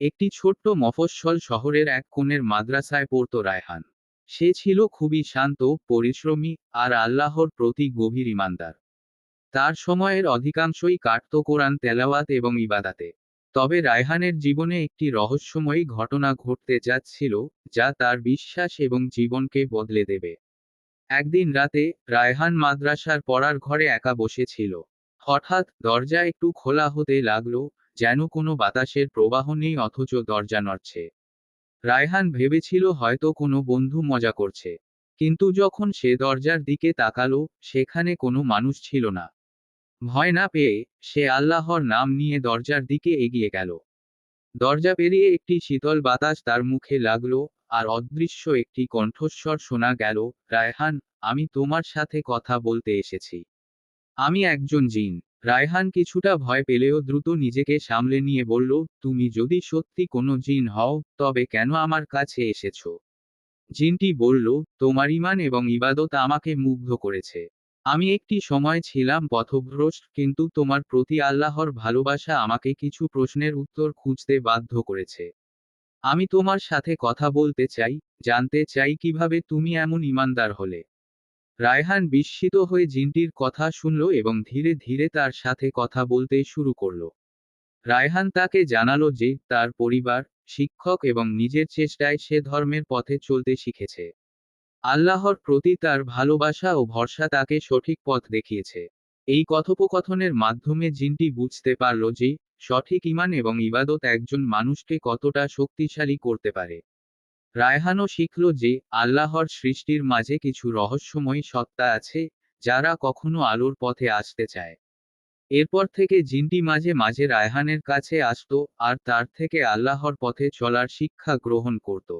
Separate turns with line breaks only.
একটি ছোট্ট মফস্বল শহরের এক কোণের মাদ্রাসায় পড়তো রায়হান। সে ছিল খুবই শান্ত, পরিশ্রমী, আর আল্লাহর প্রতি গভীর ঈমানদার। তার সময়ের অধিকাংশই কাটতো কোরআন তেলাওয়াত এবং ইবাদাতে। তবে রায়হানের জীবনে একটি রহস্যময়ী ঘটনা ঘটতে যাচ্ছিল, যা তার বিশ্বাস এবং জীবনকে বদলে দেবে। একদিন রাতে রায়হান মাদ্রাসার পড়ার ঘরে একা বসেছিল। হঠাৎ দরজা একটু খোলা হতে লাগলো, যেন কোনো বাতাসের প্রবাহ নেই অথচ দরজা নড়ছে। রায়হান ভেবেছিল হয়তো কোনো বন্ধু মজা করছে। কিন্তু যখন সে দরজার দিকে তাকালো, সেখানে কোনো মানুষ ছিল না। ভয় না পেয়ে সে আল্লাহর নাম নিয়ে দরজার দিকে এগিয়ে গেল। দরজা পেরিয়ে একটি শীতল বাতাস তার মুখে লাগলো, আর অদৃশ্য একটি কণ্ঠস্বর শোনা গেল, রায়হান, আমি তোমার সাথে কথা বলতে এসেছি। আমি একজন জিন। রায়হান কিছুটা ভয় পেলেও দ্রুত নিজেকে সামলে নিয়ে বলল, তুমি যদি সত্যি কোনো জিন হও, তবে কেন আমার কাছে এসেছো? জিনটি বলল, তোমার ঈমান এবং ইবাদত আমাকে মুগ্ধ করেছে। আমি একটি সময় ছিলাম পথভ্রষ্ট, কিন্তু তোমার প্রতি আল্লাহর ভালোবাসা আমাকে কিছু প্রশ্নের উত্তর খুঁজতে বাধ্য করেছে। আমি তোমার সাথে কথা বলতে চাই, জানতে চাই কিভাবে তুমি এমন ঈমানদার হলে। রায়হান বিস্মিত হয়ে জিনটির কথা শুনল এবং ধীরে ধীরে তার সাথে কথা বলতে শুরু করল। রায়হান তাকে জানালো যে তার পরিবার, শিক্ষক এবং নিজের চেষ্টায় সে ধর্মের পথে চলতে শিখেছে। আল্লাহর প্রতি তার ভালোবাসা ও ভরসা তাকে সঠিক পথ দেখিয়েছে। এই কথোপকথনের মাধ্যমে জিনটি বুঝতে পারল যে সঠিক ঈমান এবং ইবাদত একজন মানুষকে কতটা শক্তিশালী করতে পারে। রায়হানও শিখল যে আল্লাহর সৃষ্টির মাঝে কিছু রহস্যময়ী সত্তা আছে, যারা কখনো আলোর পথে আসতে চায়। এরপর থেকে জিনটি মাঝে মাঝে রায়হানের কাছে আসতো, আর তার থেকে আল্লাহর পথে চলার শিক্ষা গ্রহণ করত।